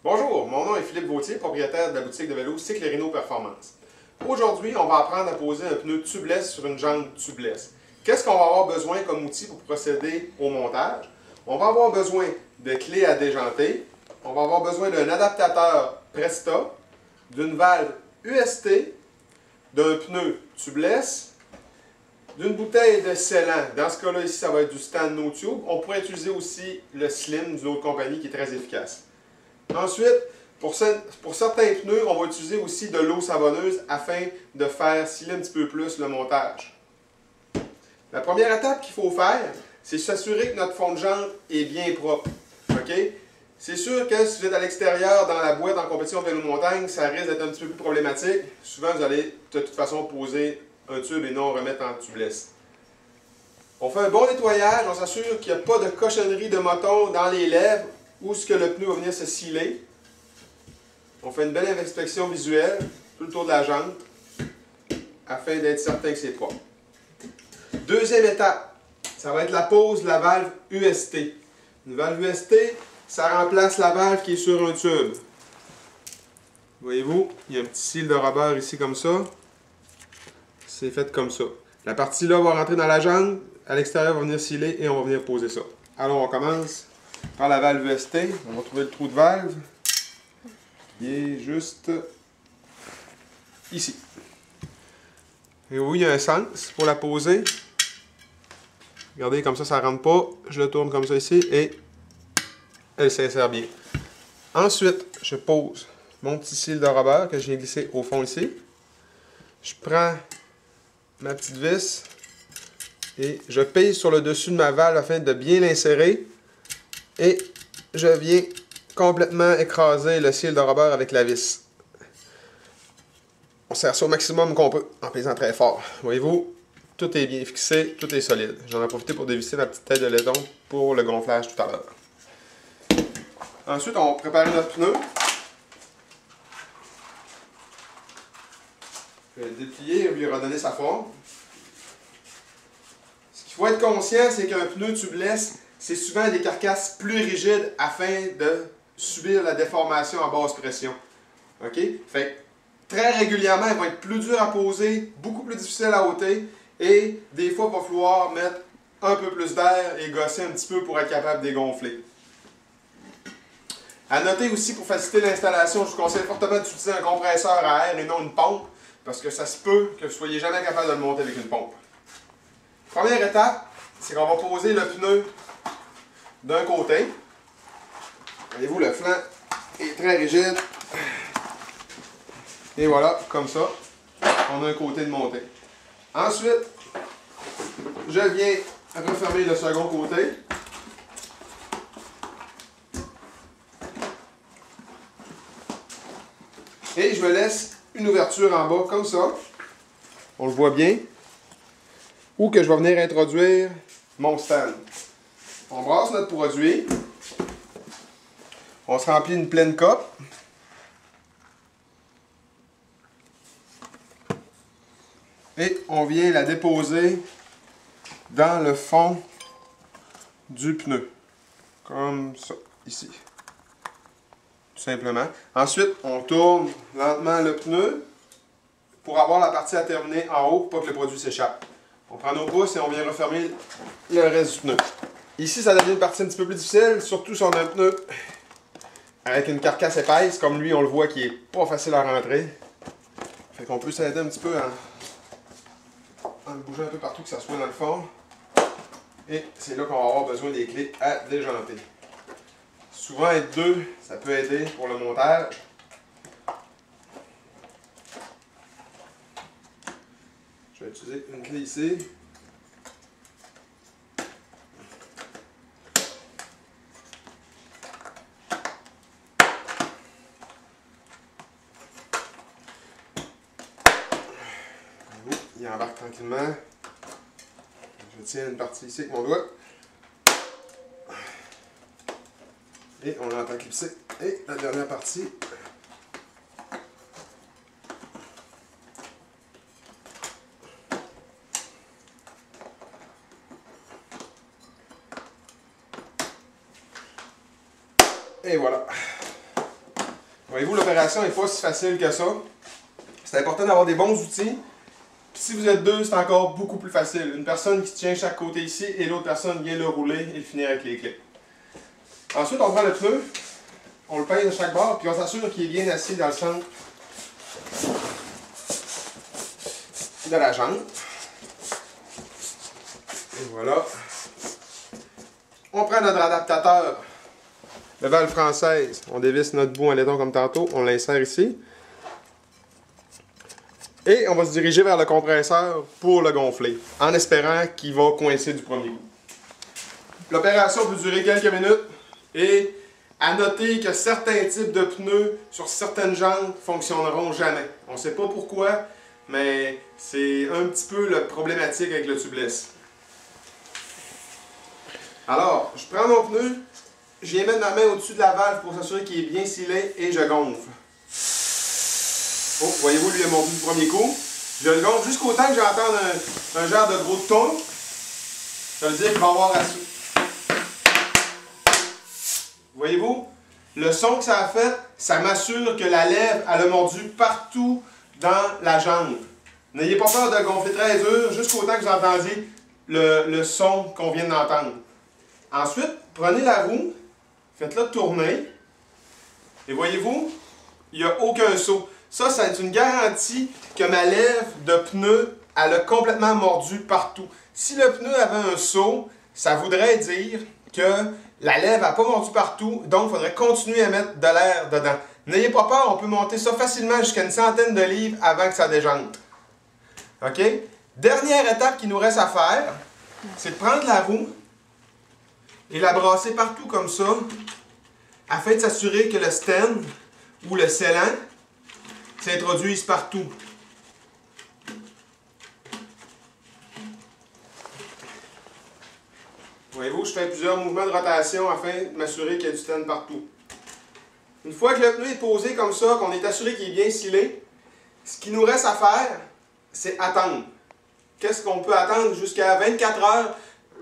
Bonjour, mon nom est Philippe Vautier, propriétaire de la boutique de vélo Cycle Rhino Performance. Aujourd'hui, on va apprendre à poser un pneu tubeless sur une jambe tubeless. Qu'est-ce qu'on va avoir besoin comme outil pour procéder au montage? On va avoir besoin de clés à déjanter, on va avoir besoin d'un adaptateur Presta, d'une valve UST, d'un pneu tubeless, d'une bouteille de scellant. Dans ce cas-là, ici, ça va être du Stan No Tube. On pourrait utiliser aussi le Slim d'une autre compagnie qui est très efficace. Ensuite, pour certains pneus, on va utiliser aussi de l'eau savonneuse afin de faire sciller un petit peu plus le montage. La première étape qu'il faut faire, c'est s'assurer que notre fond de jambe est bien propre. Okay? C'est sûr que si vous êtes à l'extérieur, dans la boîte, en compétition vélo-montagne, ça risque d'être un petit peu plus problématique. Souvent, vous allez de toute façon poser un tube et non remettre en tubeless. On fait un bon nettoyage, on s'assure qu'il n'y a pas de cochonnerie de moton dans les lèvres ou ce que le pneu va venir se sciller. On fait une belle inspection visuelle tout le tour de la jambe afin d'être certain que c'est propre. Deuxième étape, ça va être la pose de la valve UST. Une valve UST, ça remplace la valve qui est sur un tube. Voyez-vous, il y a un petit cil de rubber ici comme ça. C'est fait comme ça. La partie là va rentrer dans la jambe, à l'extérieur va venir sciller et on va venir poser ça. Alors on commence par la valve UST. On va trouver le trou de valve qui est juste ici. Et oui, il y a un sens pour la poser. Regardez, comme ça ne rentre pas. Je le tourne comme ça ici et elle s'insère bien. Ensuite, je pose mon petit cil de rubber que j'ai glissé au fond ici. Je prends ma petite vis et je pèse sur le dessus de ma valve afin de bien l'insérer et je viens complètement écraser le cil de rubber avec la vis. On serre ça au maximum qu'on peut en pesant très fort. Voyez-vous, tout est bien fixé, tout est solide. J'en ai profité pour dévisser ma petite tête de laiton pour le gonflage tout à l'heure. Ensuite, on va préparer notre pneu. Je vais le déplier et lui redonner sa forme. Ce qu'il faut être conscient, c'est qu'un pneu tubeless, c'est souvent des carcasses plus rigides afin de subir la déformation à basse pression. OK? Fait que, très régulièrement, ils vont être plus durs à poser, beaucoup plus difficiles à ôter et des fois, il va falloir mettre un peu plus d'air et gosser un petit peu pour être capable de dégonfler. À noter aussi, pour faciliter l'installation, je vous conseille fortement d'utiliser un compresseur à air et non une pompe parce que ça se peut que vous ne soyez jamais capable de le monter avec une pompe. Première étape, c'est qu'on va poser le pneu d'un côté. Voyez-vous, le flanc est très rigide. Et voilà, comme ça, on a un côté de montée. Ensuite, je viens refermer le second côté. Et je me laisse une ouverture en bas, comme ça. On le voit bien. Où que je vais venir introduire mon stand. On brasse notre produit. On se remplit une pleine coupe. Et on vient la déposer dans le fond du pneu. Comme ça, ici. Tout simplement. Ensuite, on tourne lentement le pneu pour avoir la partie à terminer en haut pour pas que le produit s'échappe. On prend nos pouces et on vient refermer le reste du pneu. Ici, ça devient une partie un petit peu plus difficile, surtout si on a un pneu avec une carcasse épaisse, comme lui, on le voit, qui est pas facile à rentrer. Fait qu'on peut s'aider un petit peu en le bougeant un peu partout, que ça soit dans le fond. Et c'est là qu'on va avoir besoin des clés à déjanter. Souvent, être deux, ça peut aider pour le montage. Je vais utiliser une clé ici. Il embarque tranquillement. Je tiens une partie ici avec mon doigt. Et on l'entend clipser. Et la dernière partie. Et voilà. Voyez-vous, l'opération n'est pas si facile que ça. C'est important d'avoir des bons outils. Puis si vous êtes deux, c'est encore beaucoup plus facile. Une personne qui tient chaque côté ici et l'autre personne vient le rouler et le finir avec les clés. Ensuite, on prend le pneu, on le pèse de chaque bord, puis on s'assure qu'il est bien assis dans le centre de la jambe. Et voilà. On prend notre adaptateur de valve française. On dévisse notre bout en laiton comme tantôt. On l'insère ici. Et on va se diriger vers le compresseur pour le gonfler, en espérant qu'il va coincer du premier coup. L'opération peut durer quelques minutes. Et à noter que certains types de pneus sur certaines jantes ne fonctionneront jamais. On ne sait pas pourquoi, mais c'est un petit peu la problématique avec le tubeless. Alors, je prends mon pneu, je viens mettre ma main au-dessus de la valve pour s'assurer qu'il est bien scellé et je gonfle. Oh, voyez-vous, lui a mordu du premier coup. Je le gonfle jusqu'au temps que j'entende un genre de gros ton. Ça veut dire qu'il va avoir assez. Voyez-vous, le son que ça a fait, ça m'assure que la lèvre, elle a mordu partout dans la jambe. N'ayez pas peur de gonfler très dur jusqu'au temps que vous entendiez le son qu'on vient d'entendre. Ensuite, prenez la roue, faites-la tourner, et voyez-vous, il n'y a aucun saut. Ça, c'est une garantie que ma lèvre de pneu, elle a complètement mordu partout. Si le pneu avait un saut, ça voudrait dire que la lèvre n'a pas mordu partout, donc il faudrait continuer à mettre de l'air dedans. N'ayez pas peur, on peut monter ça facilement jusqu'à une centaine de livres avant que ça déjante. OK? Dernière étape qu'il nous reste à faire, c'est de prendre la roue et la brasser partout comme ça, afin de s'assurer que le stem ou le scellant s'introduise partout. Voyez-vous, je fais plusieurs mouvements de rotation afin de m'assurer qu'il y a du stem partout. Une fois que le pneu est posé comme ça, qu'on est assuré qu'il est bien scellé, ce qu'il nous reste à faire, c'est attendre. Qu'est-ce qu'on peut attendre jusqu'à 24 heures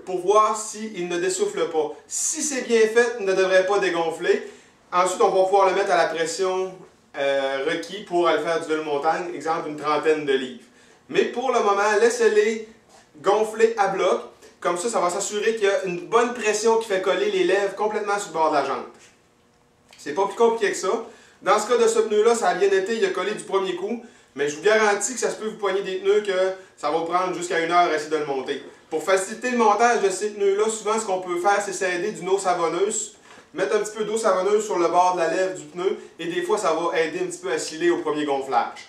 pour voir s'il ne dessouffle pas. Si c'est bien fait, il ne devrait pas dégonfler. Ensuite, on va pouvoir le mettre à la pression requise pour aller faire du vélo montagne, exemple une trentaine de livres. Mais pour le moment, laissez-les gonfler à bloc. Comme ça, ça va s'assurer qu'il y a une bonne pression qui fait coller les lèvres complètement sur le bord de la jante. C'est pas plus compliqué que ça. Dans ce cas de ce pneu-là, ça a bien été, il a collé du premier coup. Mais je vous garantis que ça se peut vous poigner des pneus que ça va prendre jusqu'à 1 heure à essayer de le monter. Pour faciliter le montage de ces pneus-là, souvent ce qu'on peut faire, c'est s'aider d'une eau savonneuse. Mettre un petit peu d'eau savonneuse sur le bord de la lèvre du pneu et des fois ça va aider un petit peu à sciller au premier gonflage.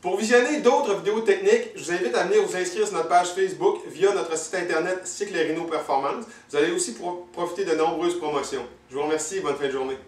Pour visionner d'autres vidéos techniques, je vous invite à venir vous inscrire sur notre page Facebook via notre site internet Cycle Rhino Performance. Vous allez aussi profiter de nombreuses promotions. Je vous remercie et bonne fin de journée.